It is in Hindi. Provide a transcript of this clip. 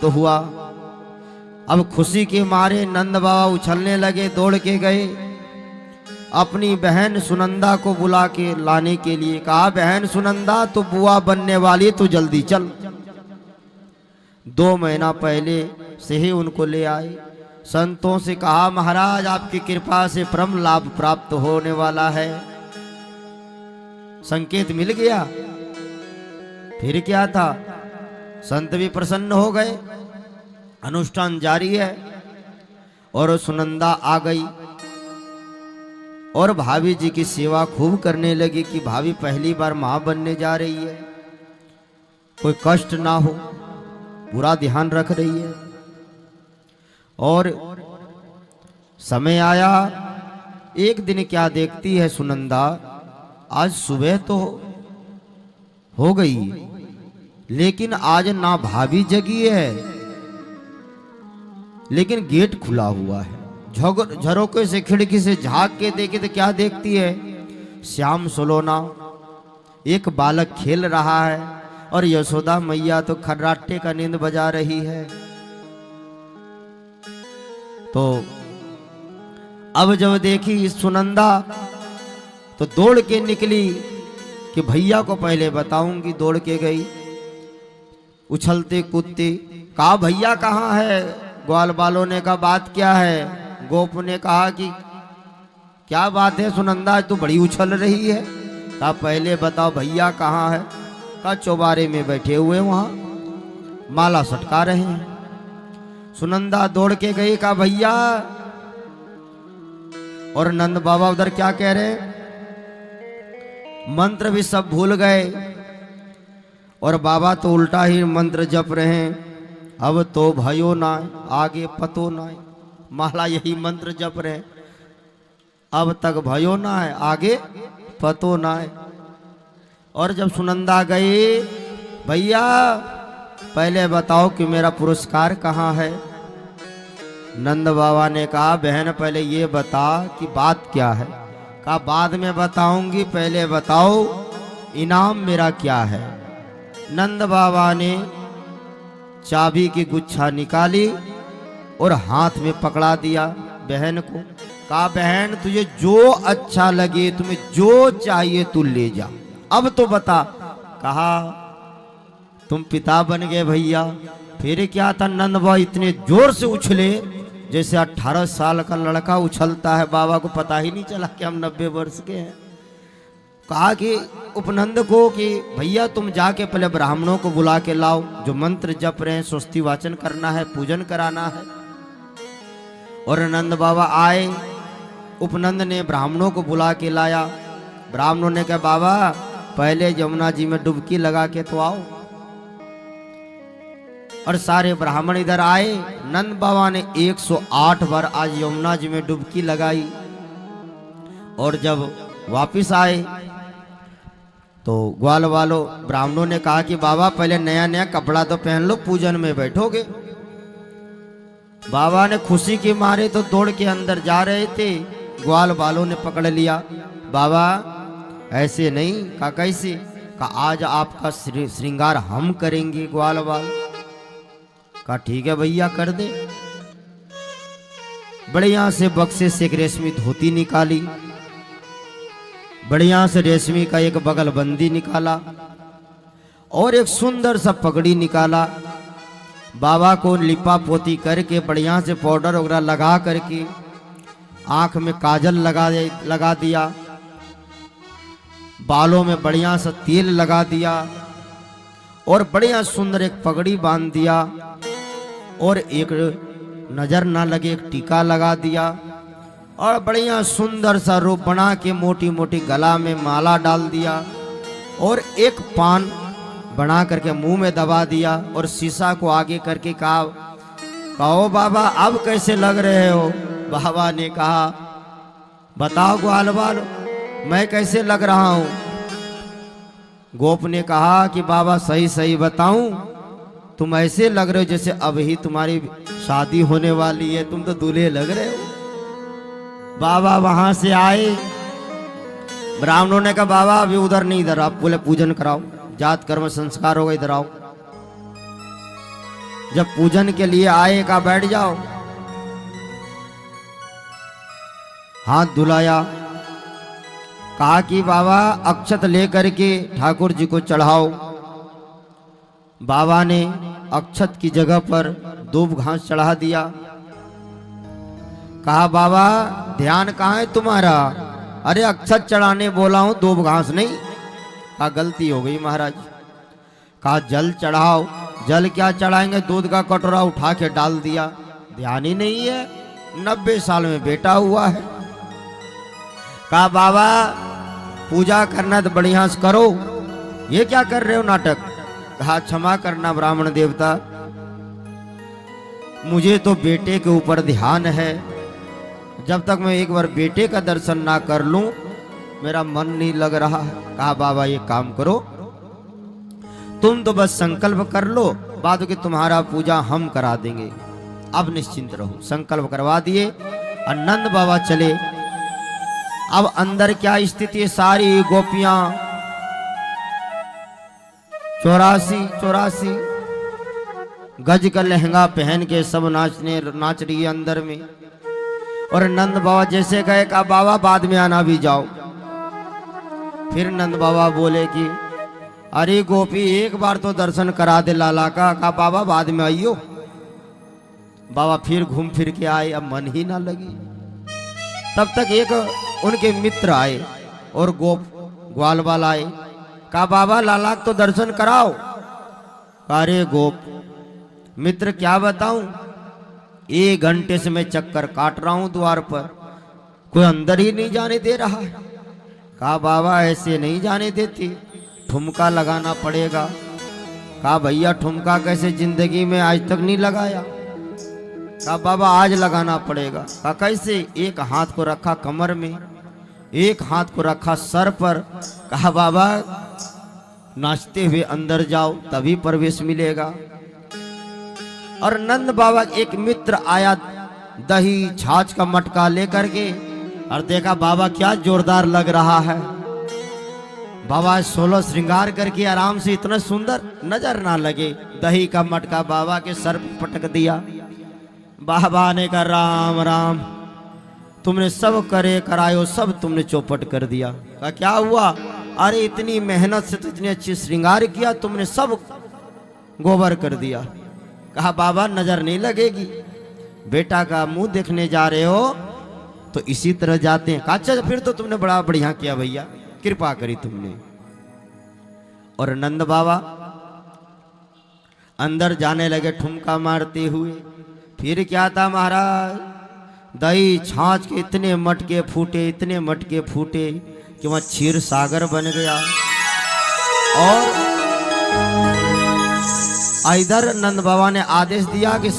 प्राप्त हुआ। अब खुशी के मारे नंद बाबा उछलने लगे, दौड़ के गए, अपनी बहन सुनंदा को बुला के लाने के लिए कहा, बहन सुनंदा तू बुआ बनने वाली, तू जल्दी चल। 2 महीना पहले से ही उनको ले आए। संतों से कहा, महाराज आपकी कृपा से परम लाभ प्राप्त होने वाला है। संकेत मिल गया। फिर क्या था, संत भी प्रसन्न हो गए, अनुष्ठान जारी है। और सुनंदा आ गई और भाभी जी की सेवा खूब करने लगी कि भाभी पहली बार मां बनने जा रही है, कोई कष्ट ना हो, पूरा ध्यान रख रही है। और समय आया, एक दिन क्या देखती है सुनंदा, आज सुबह तो हो गई लेकिन आज ना भाभी जगी है, लेकिन गेट खुला हुआ है। झरोके से खिड़की से झांक के देखे तो क्या देखती है, श्याम सलोना एक बालक खेल रहा है और यशोदा मैया तो खर्राटे का नींद बजा रही है। तो अब जब देखी सुनंदा तो दौड़ के निकली कि भैया को पहले बताऊंगी। दौड़ के गई उछलते कूदते, कहा भैया कहाँ है। ग्वाल बालों ने कहा बात क्या है। गोप ने कहा कि क्या बात है सुनंदा, तू बड़ी उछल रही है। कहा पहले बताओ भैया कहाँ है। कहा चौबारे में बैठे हुए वहां माला सटका रहे हैं। सुनंदा दौड़ के गई, कहा भैया। और नंद बाबा उधर क्या कह रहे, मंत्र भी सब भूल गए और बाबा तो उल्टा ही मंत्र जप रहे हैं। अब तो भयो ना आगे पतो ना, माला यही मंत्र जप रहे, अब तक भयो ना है आगे पतो ना है। और जब सुनंदा गई, भैया पहले बताओ कि मेरा पुरस्कार कहाँ है। नंद बाबा ने कहा बहन पहले ये बता कि बात क्या है। कहा बाद में बताऊंगी, पहले बताओ इनाम मेरा क्या है। नंद बाबा ने चाबी की गुच्छा निकाली और हाथ में पकड़ा दिया बहन को। कहा बहन तुझे जो अच्छा लगे, तुम्हें जो चाहिए तू ले जा, अब तो बता। कहा तुम पिता बन गए भैया। फिर क्या था, नंद बाबा इतने जोर से उछले जैसे 18 साल का लड़का उछलता है। बाबा को पता ही नहीं चला कि हम 90 वर्ष के हैं। कहा कि उपनंद को कि भैया तुम जाके पहले ब्राह्मणों को बुला के लाओ, जो मंत्र जप रहे हैं, स्वस्ति वाचन करना है, पूजन कराना है। और नंद बाबा आए, उपनंद ने ब्राह्मणों को बुला के लाया। ब्राह्मणों ने कहा बाबा पहले यमुना जी में डुबकी लगा के तो आओ। और सारे ब्राह्मण इधर आए। नंद बाबा ने 108 बार आज यमुना जी में डुबकी लगाई। और जब वापिस आए तो ग्वाल वालों ब्राह्मणों ने कहा कि बाबा पहले नया नया कपड़ा तो पहन लो, पूजन में बैठोगे। बाबा ने खुशी के मारे तो दौड़ के अंदर जा रहे थे, ग्वाल वालों ने पकड़ लिया। बाबा ऐसे नहीं। कहा कैसे। कहा आज आपका श्रृंगार हम करेंगे ग्वाल वाल। कहा ठीक है भैया कर दे। बढ़िया से बक्से से एक रेशमी धोती निकाली, बढ़िया से रेशमी का एक बगलबंदी निकाला और एक सुंदर सा पगड़ी निकाला। बाबा को लिपा पोती करके बढ़िया से पाउडर वगैरह लगा करके आंख में काजल लगा दिया, बालों में बढ़िया सा तेल लगा दिया और बढ़िया सुंदर एक पगड़ी बांध दिया और एक नजर ना लगे एक टीका लगा दिया और बढ़िया सुंदर सा रूप बना के मोटी मोटी गला में माला डाल दिया और एक पान बना करके मुंह में दबा दिया और शीशा को आगे करके कहा, कहो बाबा अब कैसे लग रहे हो। बाबा ने कहा बताओ ग्वाल वाल मैं कैसे लग रहा हूं। गोप ने कहा कि बाबा सही सही बताऊं, तुम ऐसे लग रहे हो जैसे अब ही तुम्हारी शादी होने वाली है, तुम तो दूल्हे लग रहे हो। बाबा वहां से आए, ब्राह्मणों ने कहा बाबा अभी उधर नहीं, इधर आप बोले पूजन कराओ, जात कर्म संस्कार होगा, इधर आओ। जब पूजन के लिए आए का बैठ जाओ, हाथ धुलाया, कहा कि बाबा अक्षत लेकर के ठाकुर जी को चढ़ाओ। बाबा ने अक्षत की जगह पर दूब घास चढ़ा दिया। कहा बाबा ध्यान कहाँ है तुम्हारा? अरे अक्षत चढ़ाने बोला हूं, दूब घास नहीं। कहा गलती हो गई महाराज। कहा जल चढ़ाओ। जल क्या चढ़ाएंगे? दूध का कटोरा उठा के डाल दिया। ध्यान ही नहीं है, 90 साल में बेटा हुआ है। कहा बाबा पूजा करना तो बढ़िया से करो, ये क्या कर रहे हो नाटक? कहा क्षमा करना ब्राह्मण देवता, मुझे तो बेटे के ऊपर ध्यान है। जब तक मैं एक बार बेटे का दर्शन ना कर लूं मेरा मन नहीं लग रहा है। कहा बाबा ये काम करो, तुम तो बस संकल्प कर लो, बाद की तुम्हारा पूजा हम करा देंगे, अब निश्चिंत रहो। संकल्प करवा दिए और नंद बाबा चले। अब अंदर क्या स्थिति है? सारी गोपियां 84 गज का लहंगा पहन के सब नाच रही है अंदर में। और नंद बाबा जैसे गए, कहा बाबा बाद में आना भी जाओ। फिर नंद बाबा बोले कि अरे गोपी एक बार तो दर्शन करा दे लाला का। कहा बाबा बाद में आइयो। बाबा फिर घूम फिर के आए, अब मन ही ना लगी। तब तक एक उनके मित्र आए और ग्वाल वाला आए। कहा बाबा लाला तो दर्शन कराओ। अरे गोप मित्र क्या बताऊं, 1 घंटे से मैं चक्कर काट रहा हूं द्वार पर, कोई अंदर ही नहीं जाने दे रहा है। कहा बाबा ऐसे नहीं जाने देती, ठुमका लगाना पड़ेगा। कहा भैया ठुमका कैसे, जिंदगी में आज तक नहीं लगाया। कहा बाबा आज लगाना पड़ेगा। कहा कैसे? एक हाथ को रखा कमर में, एक हाथ को रखा सर पर। कहा बाबा नाचते हुए अंदर जाओ तभी प्रवेश मिलेगा। और नंद बाबा एक मित्र आया दही छाछ का मटका लेकर के, और देखा बाबा क्या जोरदार लग रहा है। बाबा 16 श्रृंगार करके आराम से, इतना सुंदर नजर ना लगे। दही का मटका बाबा के सर पर पटक दिया। बाबा ने कहा राम राम, तुमने सब करे करायो, सब तुमने चौपट कर दिया। कहा क्या हुआ? अरे इतनी मेहनत से तो इतनी अच्छी श्रृंगार किया, तुमने सब गोबर कर दिया। कहा बाबा नजर नहीं लगेगी, बेटा का मुंह देखने जा रहे हो तो इसी तरह जाते हैं। कहा अच्छा फिर तो तुमने बड़ा बढ़िया किया भैया, कृपा करी तुमने। और नंद बाबा अंदर जाने लगे ठुमका मारते हुए। फिर क्या था महाराज, दही छाछ के इतने मटके फूटे, इतने मटके फूटे कि वहां क्षीर सागर बन गया। और इधर नंद बाबा ने आदेश दिया कि